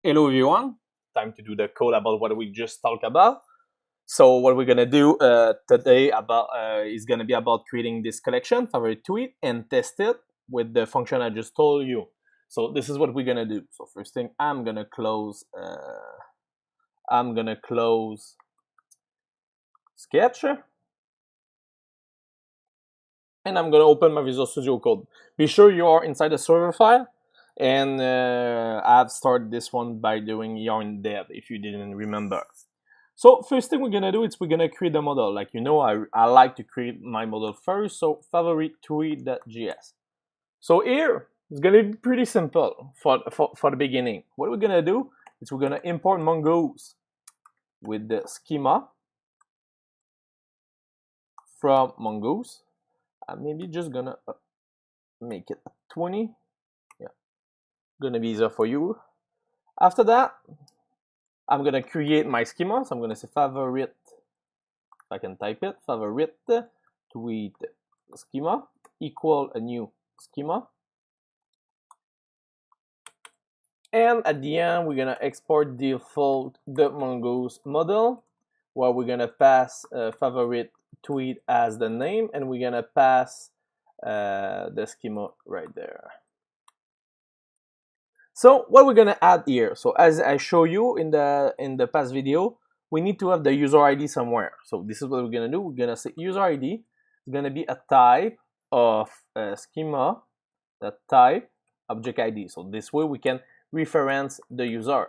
Hello everyone, time to do the code about what we just talked about. So what we're gonna do today is gonna be about creating this collection, favorite tweet, and test it with the function I just told you. So this is what we're gonna do. So first thing, I'm gonna close Sketch, and I'm gonna open my Visual Studio Code. Be sure you are inside the server file. And I've started this one by doing yarn dev if you didn't remember. So first thing we're gonna do is we're gonna create the model. Like you know, I like to create my model first. So favorite tweet.js. So here it's gonna be pretty simple for the beginning. What we're gonna do is we're gonna import Mongoose with the schema from Mongoose. I'm maybe just gonna make it 20. Gonna be easier for you. After that, I'm gonna create my schema. So I'm gonna say favorite, if I can type it, favorite tweet schema equal a new schema. And at the end, we're gonna export default the Mongoose model, where we're gonna pass favorite tweet as the name, and we're gonna pass the schema right there. So what we're gonna add here, so as I show you in the past video, we need to have the user ID somewhere. So this is what we're gonna do. We're gonna say user ID is gonna be a type of schema, that type object ID. So this way we can reference the user.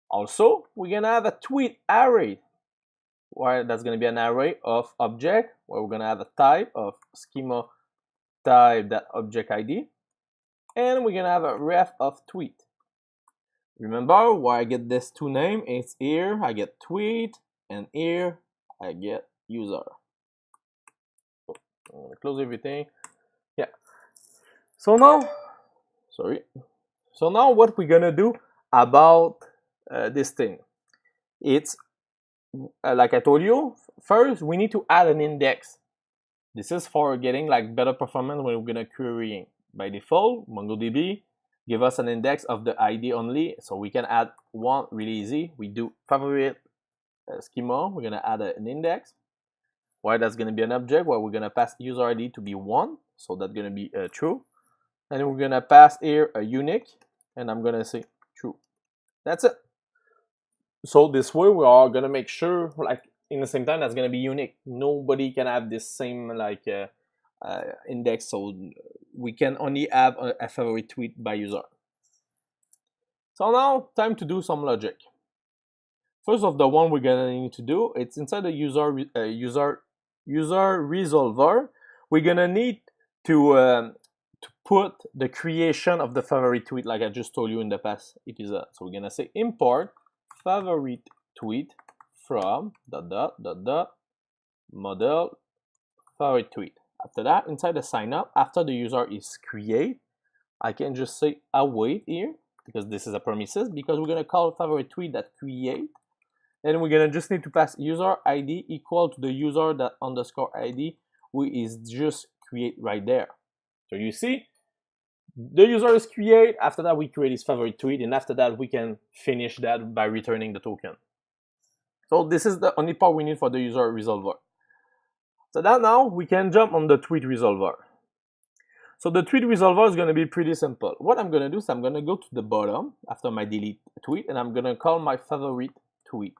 Also, we're gonna have a tweet array, where that's gonna be an array of object, where we're gonna have a type of schema type that object ID. And we're gonna have a ref of tweet. Remember where I get this two name? It's here I get tweet, and here I get user. So I'm gonna close everything. Yeah. So now what we're gonna do about this thing? It's like I told you. First, we need to add an index. This is for getting like better performance when we're gonna querying. By default, MongoDB give us an index of the ID only, so we can add one really easy. We do favorite schema, we're gonna add an index, where that's gonna be an object where we're gonna pass user ID to be 1, so that's gonna be true, and we're gonna pass here a unique, and I'm gonna say true. That's it. So this way we are gonna make sure, like in the same time, that's gonna be unique. Nobody can have this same like index, so we can only have a favorite tweet by user. So now time to do some logic. First of the one we're gonna need to do, it's inside the user resolver. We're gonna need to put the creation of the favorite tweet, like I just told you in the past episode. So we're gonna say import favorite tweet from ... model favorite tweet. After that, inside the sign up, after the user is create, I can just say await here, because this is a premises, because we're gonna call favorite tweet that create, and we're gonna just need to pass user ID equal to the user that underscore ID, who is just create right there. So you see, the user is create, after that we create his favorite tweet, and after that we can finish that by returning the token. So this is the only part we need for the user resolver. So that now we can jump on the tweet resolver. So the tweet resolver is going to be pretty simple. What I'm going to do is I'm going to go to the bottom after my delete tweet, and I'm going to call my favorite tweet,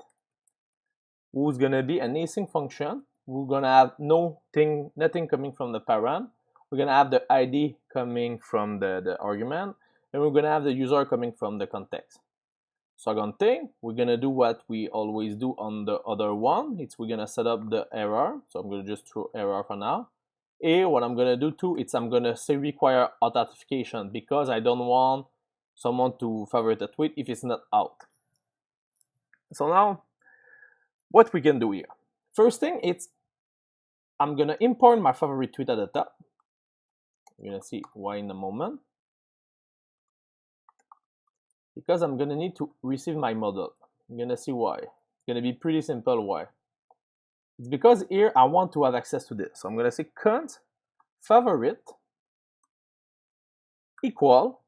who's going to be an async function. We're going to have nothing coming from the parent. We're going to have the ID coming from the argument, and we're going to have the user coming from the context. Second thing, we're gonna do what we always do on the other one. We're gonna set up the error. So I'm gonna just throw error for now. And what I'm gonna do too, I'm gonna say require authentication, because I don't want someone to favorite a tweet if it's not out. So now, what we can do here. First thing, I'm gonna import my favorite tweet at the top. You're gonna see why in a moment. Because I'm gonna need to receive my model. I'm gonna see why. It's gonna be pretty simple why. It's because here I want to have access to this. So I'm gonna say const favorite equal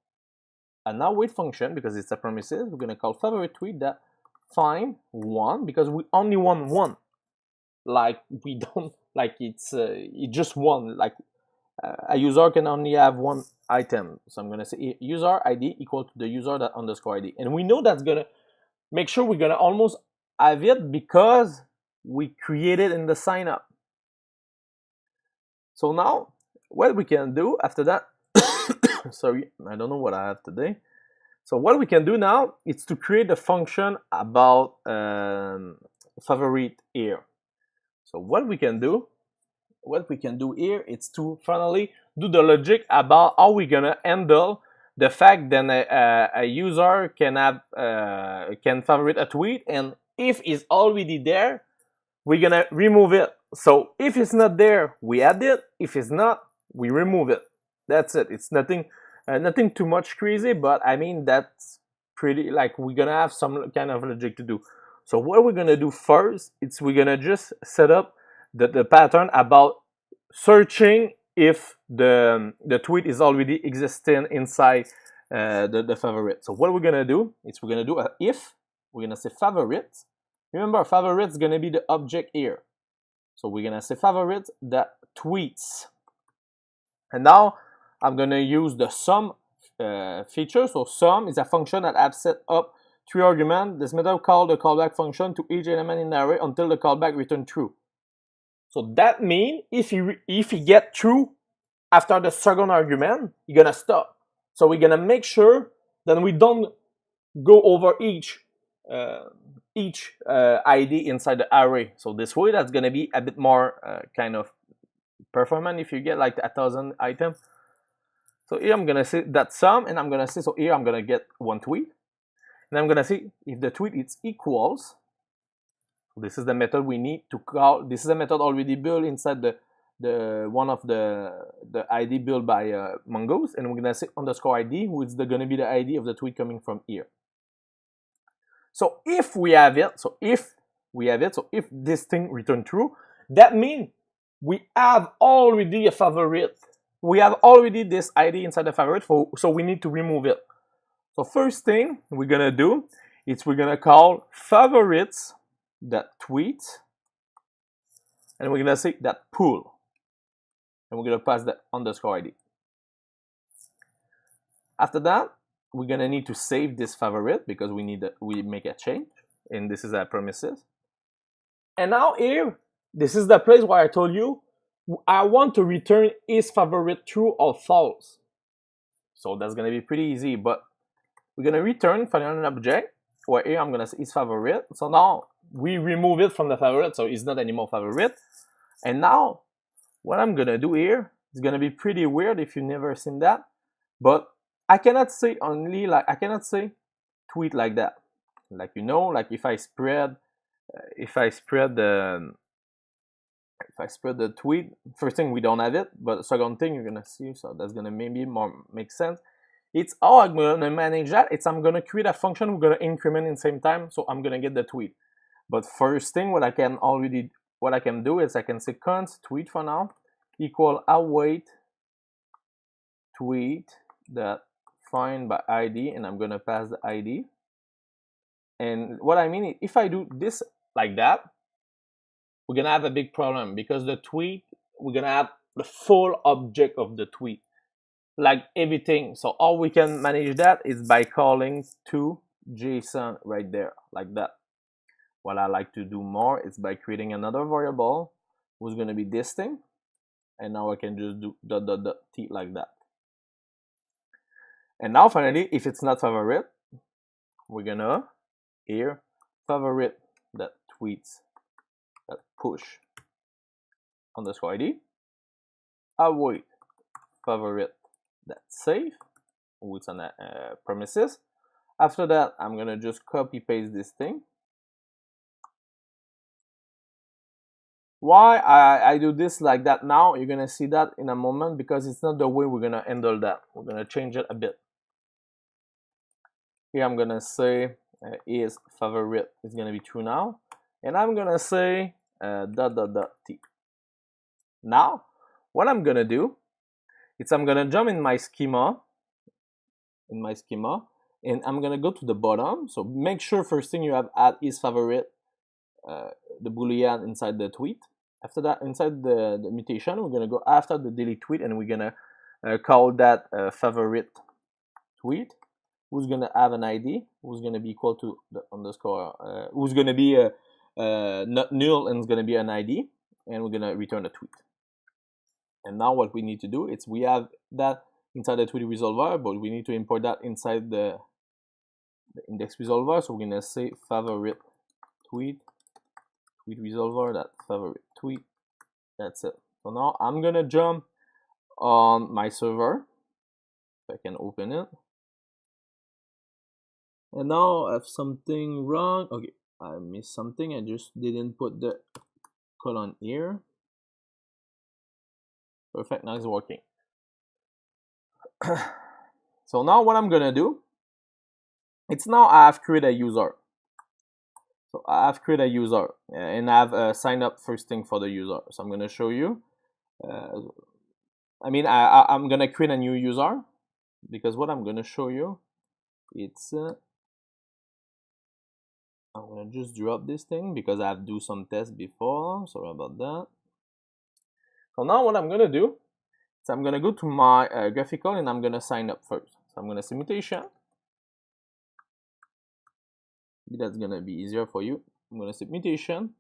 an await function because it's a premises. We're gonna call favorite tweet that find one because we only want one. Like we don't like it's just one. Like a user can only have one item. So I'm gonna say user ID equal to the user that underscore ID, and we know that's gonna make sure we're gonna almost have it because we created in the sign up. So now what we can do after that, sorry, I don't know what I have today. So what we can do now is to create a function about favorite here. So what we can do here is to finally do the logic about how we're gonna handle the fact that a user can have can favorite a tweet, and if it's already there, we're gonna remove it. So if it's not there, we add it. If it's not, we remove it. That's it. It's nothing too much crazy, but I mean that's pretty, like, we're gonna have some kind of logic to do. So what we're gonna do first is we're gonna just set up the pattern about searching if the tweet is already existing inside the favorite. So what we're gonna do is we're gonna do a if. We're gonna say favorite. Remember, favorite is gonna be the object here. So we're gonna say favorite that tweets. And now I'm gonna use the sum feature. So sum is a function that I've set up 3 arguments. This method calls the callback function to each element in the array until the callback returns true. So that means if you get true after the second argument, you're gonna stop. So we're gonna make sure that we don't go over each ID inside the array. So this way, that's gonna be a bit more kind of performant if you get like 1,000 items. So here I'm gonna say that sum, and I'm gonna say, so here I'm gonna get one tweet, and I'm gonna see if the tweet is equals. This is the method we need to call. This is a method already built inside the one of the ID built by Mongoose, and we're gonna say underscore ID, which is gonna be the ID of the tweet coming from here. So if we have it, so if this thing return true, that means we have already a favorite. We have already this ID inside the favorite, so we need to remove it. So first thing we're gonna do is we're gonna call favorites that tweet, and we're gonna say that pull, and we're gonna pass the underscore ID. After that, we're gonna need to save this favorite because we make a change, and this is our premises. And now here, this is the place where I told you I want to return is favorite true or false. So that's gonna be pretty easy, but we're gonna return from an object where here I'm gonna say is favorite. So now we remove it from the favorite, so it's not anymore favorite. And now what I'm gonna do here is gonna be pretty weird if you've never seen that, but I cannot say tweet like that. Like, you know, like if I spread the tweet, first thing, we don't have it, but second thing you're gonna see, so that's gonna maybe more make sense. It's how I'm gonna manage that. I'm gonna create a function, we're gonna increment in the same time, so I'm gonna get the tweet. But first thing, what I can do is I can say const tweet for now equal await tweet that find by ID, and I'm gonna pass the ID. And what I mean is, if I do this like that, we're gonna have a big problem because the tweet, we're gonna have the full object of the tweet, like everything. So all we can manage that is by calling to JSON right there, like that. What I like to do more is by creating another variable who's gonna be this thing, and now I can just do .t like that. And now finally, if it's not favorite, we're gonna here favorite that tweets that push underscore ID, await favorite that save, which on premises. After that, I'm gonna just copy paste this thing. Why I do this like that now, you're gonna see that in a moment, because it's not the way we're gonna handle that. We're gonna change it a bit. Here I'm gonna say is favorite is gonna be true now, and I'm gonna say .t. Now what I'm gonna do is I'm gonna jump in my schema in my schema, and I'm gonna go to the bottom. So make sure first thing you have add is favorite, the boolean inside the tweet. After that, inside the mutation, we're gonna go after the delete tweet, and we're gonna call that favorite tweet, who's gonna have an ID, who's gonna be equal to the underscore, who's gonna be not null, and it's gonna be an ID, and we're gonna return a tweet. And now what we need to do is we have that inside the tweet resolver, but we need to import that inside the index resolver. So we're gonna say favorite tweet resolver, that favorite tweet. That's it. So now I'm gonna jump on my server, if I can open it. And now I have something wrong. Okay, I missed something. I just didn't put the colon here. Perfect, now it's working. So now what I'm gonna do, it's now I have created a user. So I have created a user, and I have signed up first thing for the user. So I'm gonna show you. I'm gonna create a new user, because what I'm gonna show you, it's I'm gonna just drop this thing because I have do some tests before. Sorry about that. So now what I'm gonna do is I'm gonna go to my graphical, and I'm gonna sign up first. So I'm gonna say mutation. That's gonna be easier for you. I'm gonna say mutation,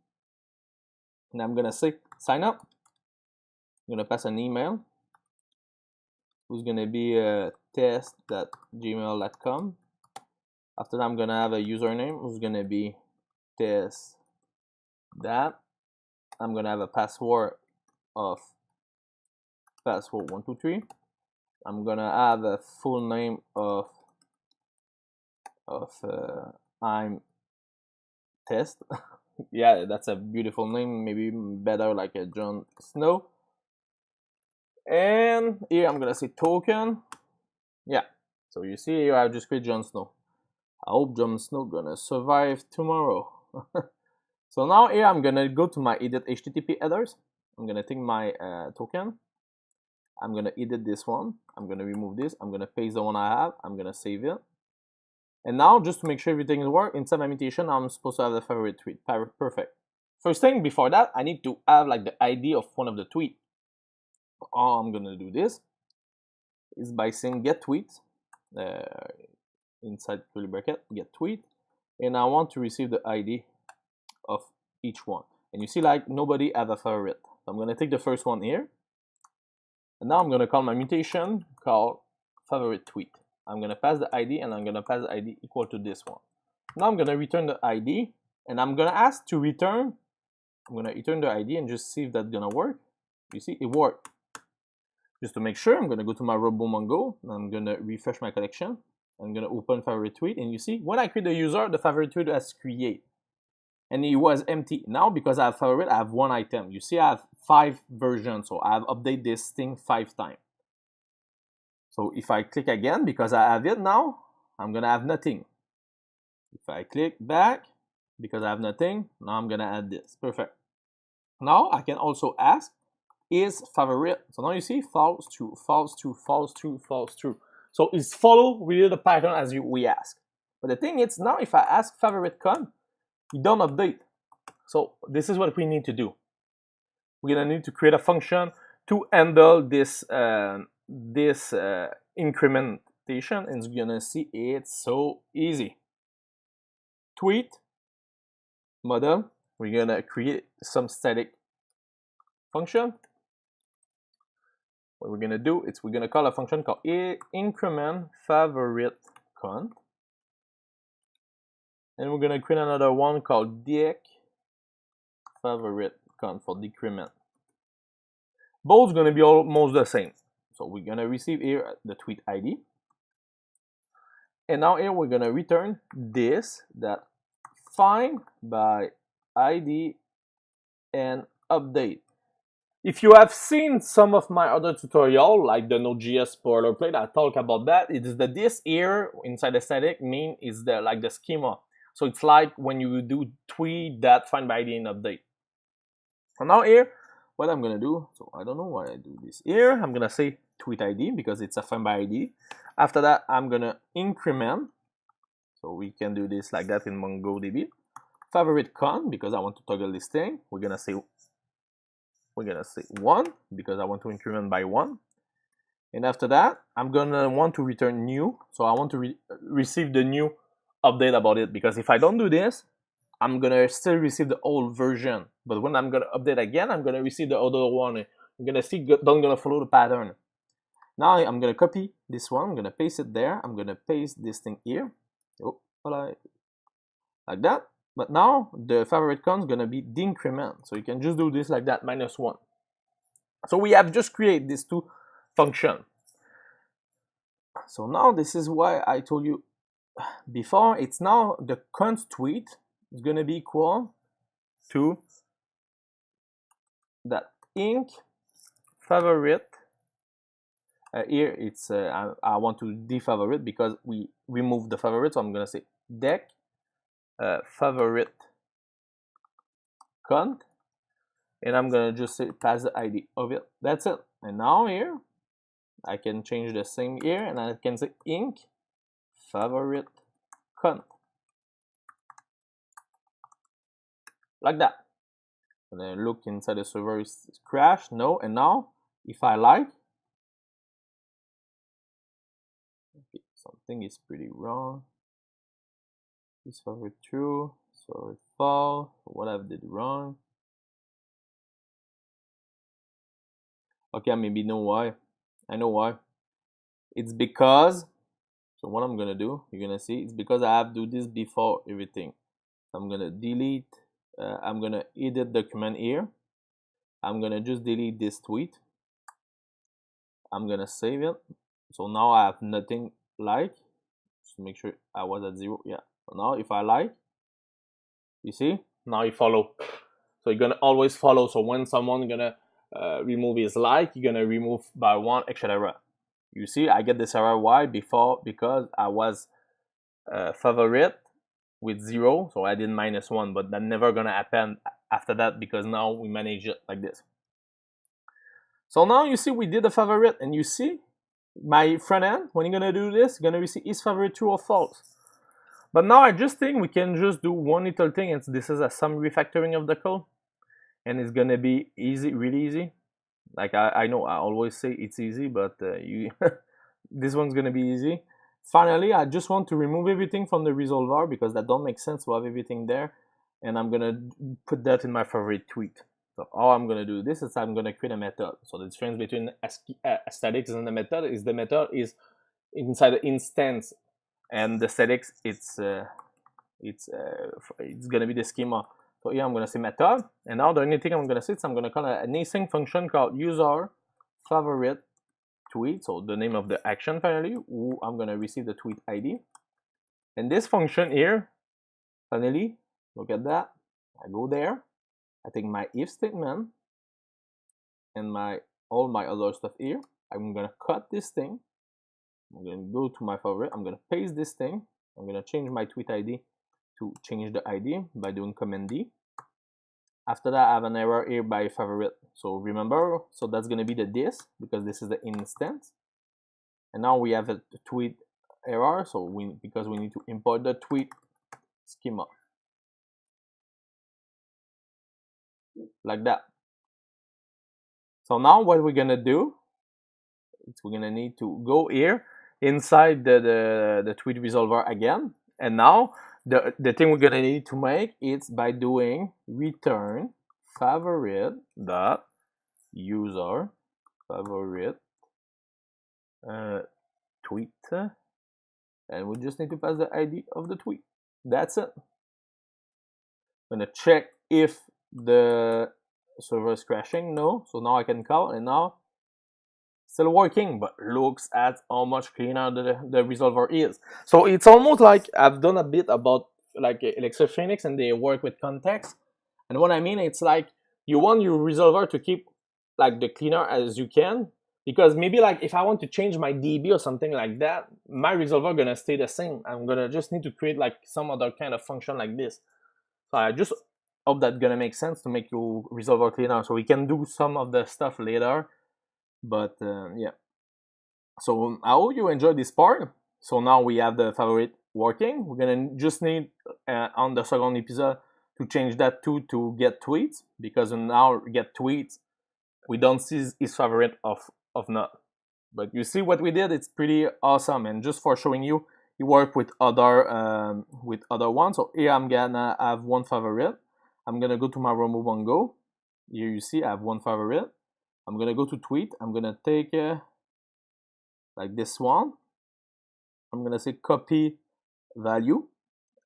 and I'm gonna say sign up. I'm gonna pass an email, who's gonna be test.gmail.com. After that, I'm gonna have a username, who's gonna be test that. I'm gonna have a password of password123. I'm gonna have a full name of I'm test. Yeah, that's a beautiful name, maybe better like a Jon Snow. And here I'm gonna say token. Yeah, so you see here I just create Jon Snow. I hope Jon Snow gonna survive tomorrow. So now here I'm gonna go to my edit HTTP headers. I'm gonna take my token. I'm gonna edit this one. I'm gonna remove this. I'm gonna paste the one I have. I'm gonna save it. And now, just to make sure everything works, inside my mutation, I'm supposed to have the favorite tweet. Perfect. First thing before that, I need to have like the ID of one of the tweets. All I'm gonna do this is by saying get tweet, inside curly bracket, get tweet, and I want to receive the ID of each one. And you see like nobody have a favorite. So I'm gonna take the first one here, and now I'm gonna call my mutation called favorite tweet. I'm gonna pass the ID, and I'm gonna pass the ID equal to this one. Now I'm gonna return the ID, and I'm gonna ask to return. I'm gonna return the ID and just see if that's gonna work. You see, it worked. Just to make sure, I'm gonna go to my RoboMongo, and I'm gonna refresh my collection. I'm gonna open favorite tweet, and you see, when I create the user, the favorite tweet has create, and it was empty. Now, because I have favorite, I have one item. You see, I have 5 versions, so I have updated this thing 5 times. So if I click again, because I have it now, I'm gonna have nothing. If I click back, because I have nothing, now I'm gonna add this. Perfect. Now I can also ask, is favorite. So now you see false, true, false, true, false, true, false, true. So it's follow really the pattern as we ask. But the thing is, now if I ask favorite con, you don't update. So this is what we need to do. We're gonna need to create a function to handle this incrementation, and you're gonna see it's so easy. Tweet model, we're gonna create some static function. What we're gonna do is we're gonna call a function called increment favorite con, and we're gonna create another one called dec favorite con for decrement. Both gonna be almost the same. So we're gonna receive here the tweet ID, and now here we're gonna return this that find by ID and update. If you have seen some of my other tutorial, like the Node.js boilerplate, I talk about that. It is that this here inside the static mean is the like the schema. So it's like when you do tweet that find by ID and update. So now here, what I'm gonna do, so I don't know why I do this here, I'm gonna say tweet ID because it's assigned by ID. After that, I'm gonna increment. So we can do this like that in MongoDB. Favorite con because I want to toggle this thing. We're gonna say 1 because I want to increment by 1. And after that, I'm gonna want to return new. So I want to receive the new update about it, because if I don't do this, I'm gonna still receive the old version. But when I'm gonna update again, I'm gonna receive the other one. I'm gonna see, don't gonna follow the pattern. Now I'm gonna copy this one. I'm gonna paste it there. I'm gonna paste this thing here. Oh, like that. But now the favorite con is gonna be the increment. So you can just do this like that, -1. So we have just created these two functions. So now this is why I told you before. It's now the const tweet is gonna be equal to that inc favorite. Here it's I want to defavorite because we removed the favorite, so I'm gonna say dec favorite cont, and I'm gonna just say pass the ID of it. That's it. And now here I can change the same here, and I can say inc favorite cont, like that. And then look inside the server, is crashed. No. And now if I like, okay, something is pretty wrong. Is favorite true, favorite false. What I did wrong? Okay, I maybe know why. I know why. It's because, so what I'm gonna do, you're gonna see, it's because I have to do this before everything. I'm gonna delete, I'm gonna edit the command here. I'm gonna just delete this tweet. I'm gonna save it. So now I have nothing like. Just make sure I was at 0. Yeah. So now if I like, you see, now you follow. So you're gonna always follow. So when someone gonna remove his like, you're gonna remove by 1, etc. You see, I get this error. Why? Before, because I was favorite with 0, so I did -1, but that never gonna happen after that because now we manage it like this. So now you see we did a favorite, and you see my front end, when you're gonna do this, you're gonna receive is favorite true or false. But now I just think we can just do one little thing, and this is some refactoring of the code, and it's gonna be easy, really easy. Like I know I always say it's easy, but this one's gonna be easy. Finally, I just want to remove everything from the resolver because that don't make sense to have everything there, and I'm gonna put that in my favorite tweet. So all I'm gonna do this is I'm gonna create a method. So the difference between statics and the method is inside the instance, and the statics it's gonna be the schema. So here I'm gonna say method, and now the only thing I'm gonna say is I'm gonna call an async function called user favorite tweet. So the name of the action finally, who I'm gonna receive the tweet ID, and this function here, finally, look at that. I go there. I take my if statement and all my other stuff here. I'm gonna cut this thing. I'm gonna go to my favorite. I'm gonna paste this thing. I'm gonna change my tweet ID to change the ID by doing Command D. After that, I have an error here by favorite. So remember, so that's gonna be the this because this is the instance. And now we have a tweet error. So because we need to import the tweet schema. Like that. So now what we're gonna do is we're gonna need to go here inside the tweet resolver again, and now the thing we're gonna need to make is by doing return favorite dot user favorite tweet, and we just need to pass the ID of the tweet. That's it. I'm gonna check if the server is crashing. No, so now I can call, and now still working, but looks at how much cleaner the resolver is. So it's almost like I've done a bit about like Elixir Phoenix, and they work with context. And what I mean, it's like you want your resolver to keep like the cleaner as you can, because maybe like if I want to change my DB or something like that, my resolver gonna stay the same. I'm gonna just need to create like some other kind of function like this. So I just hope that's gonna make sense to make your resolver cleaner, so we can do some of the stuff later. But yeah. So I hope you enjoyed this part. So now we have the favorite working. We're gonna just need on the second episode to change that to get tweets, because now get tweets we don't see his favorite of not. But you see what we did, it's pretty awesome. And just for showing you, it worked with other ones. So here I'm gonna have one favorite. I'm gonna go to my remove on go. Here you see I have one favorite. I'm gonna go to tweet. I'm gonna take like this one. I'm gonna say copy value.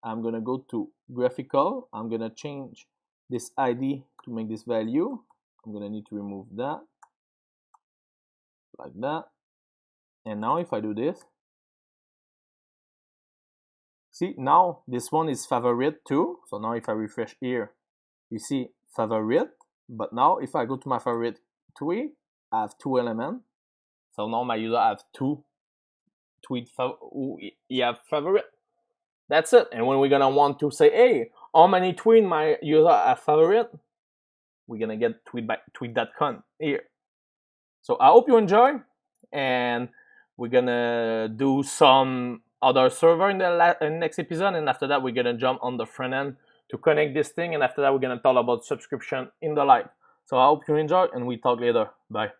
I'm gonna go to graphical. I'm gonna change this ID to make this value. I'm gonna need to remove that like that. And now if I do this, see now this one is favorite too. So now if I refresh here, you see favorite. But now if I go to my favorite tweet, I have 2 elements. So now my user have 2 tweet favorite. That's it. And when we're gonna want to say, hey, how many tweet my user have favorite, we're gonna get tweet.con here. So I hope you enjoy, and we're gonna do some other server in the next episode, and after that we're gonna jump on the front end to connect this thing, and after that we're gonna talk about subscription in the live. So I hope you enjoy, and we talk later. Bye.